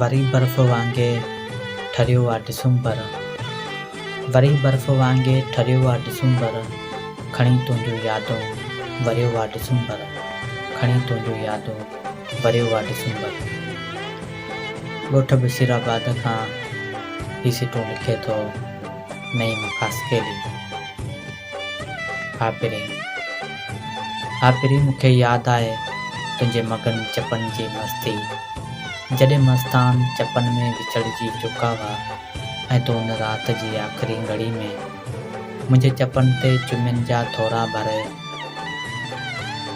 वरी बर्फ़ वांगुरु ठरियो आहे डिसंबर, वरी बर्फ़ वांगुरु ठरियो आहे डिसंबर, खणी तुंहिंजूं यादूं वरियो आहे डिसंबर, खणी तुंहिंजूं यादूं वरियो आहे डिसंबर। ॻोठ बशीराबाद खां ही सिटूं लिखे थो नईम कास्केली। आपिरी मूंखे यादि आहे तुंहिंजे मगन चपनि जी मस्ती, जॾहिं मस्तान चपनि में विछड़जी चुका हुआ ऐं तूं उन राति जी आख़िरी घड़ी में मुंहिंजे चपनि ते चुमियुनि जा थोरा भरे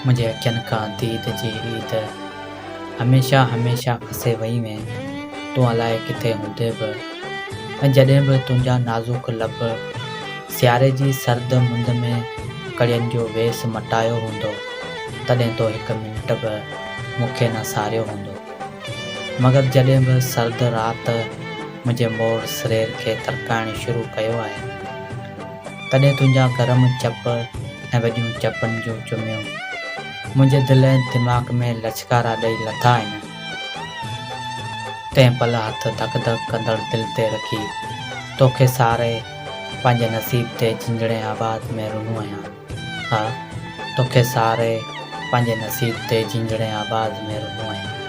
मुंहिंजे अखियुनि खां दीद जी ईद हमेशह हमेशह फसे वई में तूं अलाए किथे हूंदे बि। ऐं जॾहिं बि तुंहिंजा नाज़ुक लब सियारे जी सर्द मुंद में कड़ियुनि जो वेस मटायो हूंदो, तॾहिं तो हिकु मिंट बि मूंखे न सारियो हूंदो। मगर जॾहिं बि सर्द राति मुंहिंजे मोड़ सिरेर खे थरकाइण शुरू कयो आहे, तॾहिं तुंहिंजा गरम चप ऐं वॾियूं चपनि जूं चुमियूं मुंहिंजे दिलि ऐं दिमाग़ में लचकारा ॾेई लथा आहिनि। तंहिं पल हथ धक धक कंदड़ दिलि ते रखी तोखे सारे पंहिंजे नसीब ते झिंझणे आवाज़ में रुनो आहियां। हा, तोखे सारे पंहिंजे नसीब ते झिंझणे आवाज़ में रुनो आहियां।